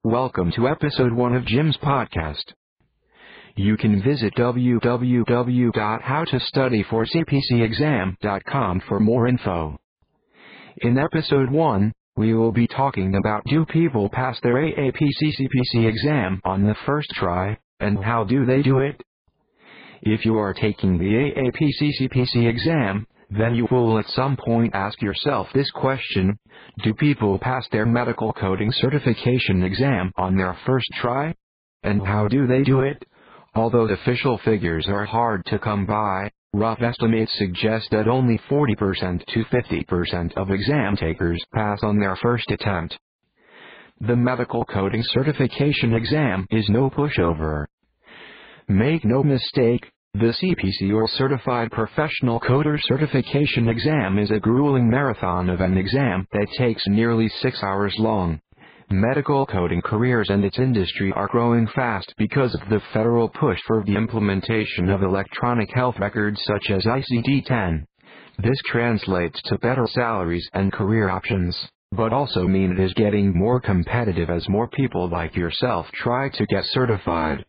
Welcome to episode 1 of Jim's podcast. You can visit www.howtostudyforcpcexam.com for more info. In episode 1, we will be talking about do people pass their AAPC CPC exam on the first try, and how do they do it? If you are taking the AAPC CPC exam, then you will at some point ask yourself this question: do people pass their medical coding certification exam on their first try? And how do they do it? Although official figures are hard to come by, rough estimates suggest that only 40% to 50% of exam takers pass on their first attempt. The medical coding certification exam is no pushover. Make no mistake, the CPC or Certified Professional Coder Certification exam is a grueling marathon of an exam that takes nearly 6 hours long. Medical coding careers and its industry are growing fast because of the federal push for the implementation of electronic health records such as ICD-10. This translates to better salaries and career options, but also means it is getting more competitive as more people like yourself try to get certified.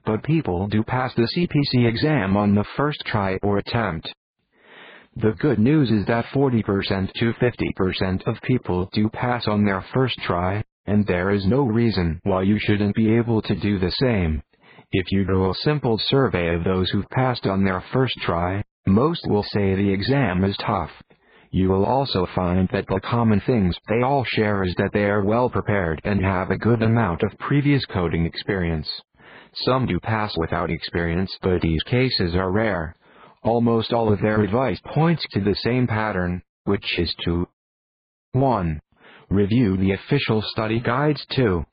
But people do pass the CPC exam on the first try or attempt. The good news is that 40% to 50% of people do pass on their first try, and there is no reason why you shouldn't be able to do the same. If you do a simple survey of those who've passed on their first try, most will say the exam is tough. You will also find that the common things they all share is that they are well prepared and have a good amount of previous coding experience. Some do pass without experience, but these cases are rare. Almost all of their advice points to the same pattern, which is to 1. Review the official study guides. 2.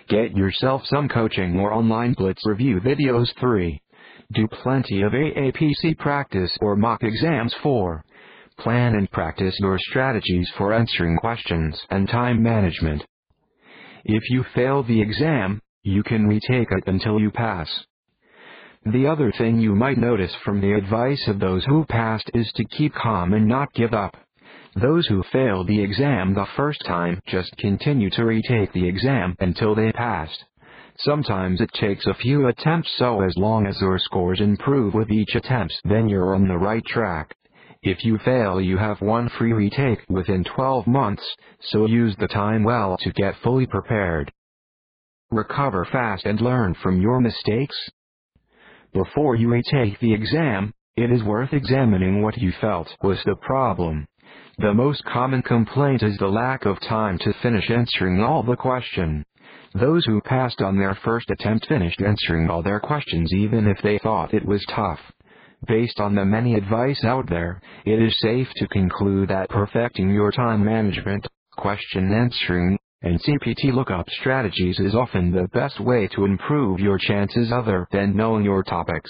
Get yourself some coaching or online blitz review videos. 3. Do plenty of AAPC practice or mock exams. 4. Plan and practice your strategies for answering questions and time management. If you fail the exam, you can retake it until you pass. The other thing you might notice from the advice of those who passed is to keep calm and not give up. Those who failed the exam the first time just continue to retake the exam until they passed. Sometimes it takes a few attempts, so as long as your scores improve with each attempt, then you're on the right track. If you fail, you have one free retake within 12 months, so use the time well to get fully prepared. Recover fast and learn from your mistakes. Before you retake the exam, it is worth examining what you felt was the problem. The most common complaint is the lack of time to finish answering all the questions. Those who passed on their first attempt finished answering all their questions even if they thought it was tough. Based on the many advice out there, it is safe to conclude that perfecting your time management, question answering, and CPT lookup strategies is often the best way to improve your chances other than knowing your topics.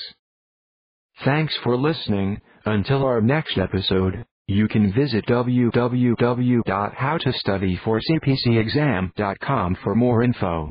Thanks for listening. Until our next episode, you can visit www.howtostudyforcpcexam.com for more info.